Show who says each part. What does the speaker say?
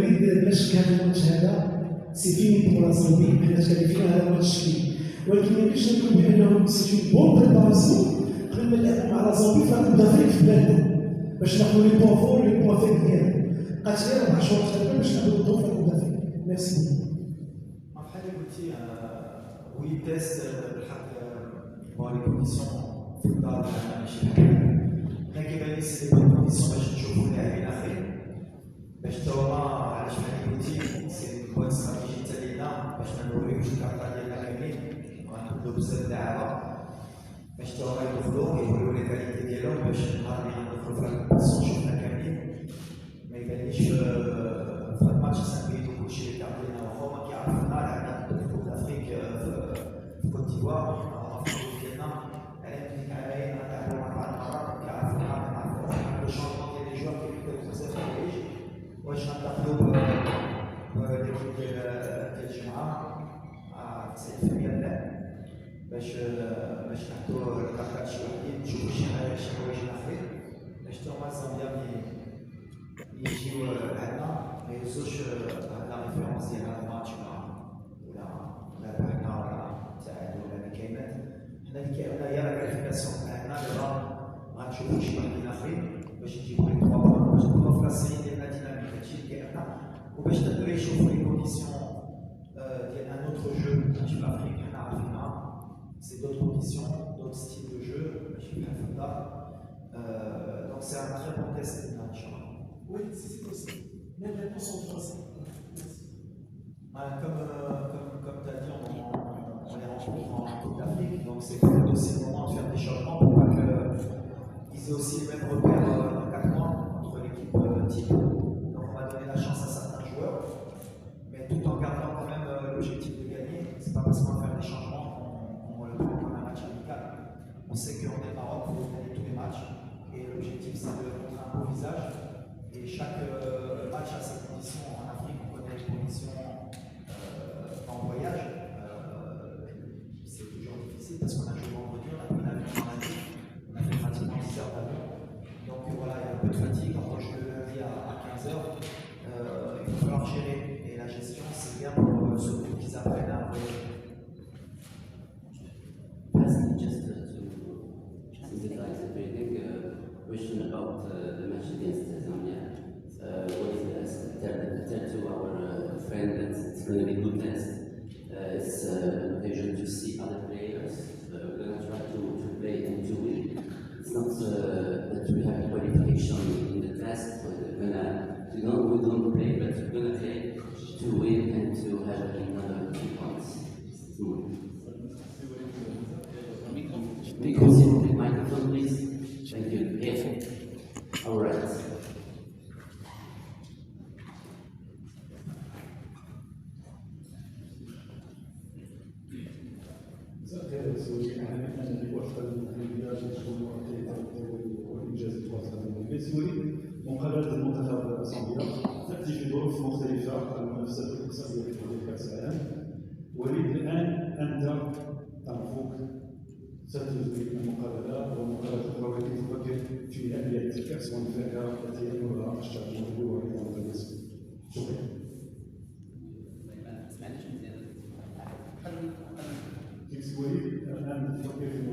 Speaker 1: وليد بلا شك هذا الماتش هذا سي فيني بور لا زامبي، حنا كالفين هذا الماتش كاين، ولكن ما يمكنش نقول بانه سي بون بريباراسيون قبل ما نلعبوا مع لا زامبي فريق دافريك في بلادنا باش ناخذوا لي بوان فور لي بوان فيك ديالنا. بقات غير 4 شهور تقريبا باش نعاودوا نضربوا فريق دافريك. ميرسي.
Speaker 2: بحال اللي قلتي وي تيست بالحق لي كونديسيون في الدار ماشي بحال حنا كيبان لي سي دي بون كونديسيون باش نشوفوا لاعبين اخرين باش تا هما علاش بحال اللي قلتي سي بون استراتيجي حتى لينا باش ما نوريوش الكارطه ديالنا كاملين ونعملوا بزاف اللعابه باش تا هما يدخلوا يوريو لي كاليتي ديالهم باش نهار اللي غندخلوا في الكونديسيون شوفنا كاملين ما يبانليش في الماتش سامبيتو كلشي اللي كاردينا واخا ما كيعرفونا لعبنا ضد كوب دافريك في كوت ديفوار الفريق ديالنا على ديك العامين غنلعبوا مع بعض المرات كيعرفونا ما كنعرفوش لو شونجمون ديال لي جوار كيبداو بزاف د الحوايج واش غندخلوا ليكيب ديال الجمعه 90% اللعب باش نحطوا الكارطات شي وحدين نشوفوا شي حوايج اخرين باش تا هما الزامبيا يجيو عندنا ما يهزوش هاد لا ريفيرونس ديال هاد الماتش ولا ربحنا ولا تعادل ولا كاينات حنا اللي كيعاوننا هي لا كاليفيكاسيون تاعنا دابا غنشوفو شي واحدين اخرين باش نجيبو لي 3 بوان باش نبقاو في لاسيني ديالنا ديناميك هادشي اللي كيعاوننا وباش نقدرو يشوفو لي كونديسيون ديال ان اوتر جو ماشي في افريك حنا عارفينها سي دوت كونديسيون دوت ستيل دو جو ماشي بحال في الدار دونك سي ان تري بون تيست لينا ان شاء الله.
Speaker 1: Oui, c'est possible. Même réponse en français.
Speaker 2: Comme tu as dit, on les rencontre en Coupe d'Afrique, donc c'est peut-être aussi le moment de faire des changements pour pas qu'ils aient aussi les mêmes repères dans 4 mois entre l'équipe type. Donc on va donner la chance à certains joueurs, mais tout en gardant quand même l'objectif de gagner. C'est pas parce qu'on va faire des changements qu'on le prend comme un match amical. On sait qu'on est Maroc, il faut gagner tous les matchs, et l'objectif c'est de montrer un beau visage. Et chaque match a ses conditions. En Afrique, on connaît les conditions en voyage. C'est toujours difficile parce qu'on a joué vendredi, on a pris l'avion dans la nuit, on a fait pratiquement 10 heures d'avion. Donc voilà, il y a un peu de fatigue. Quand on joue le lundi à 15 heures, il va falloir gérer. Et la gestion, c'est bien pour ceux qui apprennent à voyager.
Speaker 3: Just to synthesize everything, question about the match against Zambia. What is the test? Tell to our friend that it's going to be a good test. It's an occasion to see other players. We're going to try to play and to win. It's not that we have qualification in the test. We don't play, but we're going to play to win and to have another 2 points. Because you the microphone, please. Thank you. Yeah. All right.
Speaker 4: مقابلة المنتخب زامبيا تأتي في ظروف مختلفة المنافسة الاقتصادية في كأس العالم. وليد الآن أنت تعرفوك ستجري المقابلة والمقابلة الأخرى والتي تفكر في نهائيات كأس المنتخب التي يأمرها الشعب الجمهوري ورئيس الرئيس. شكرا. وليد الآن تفكر في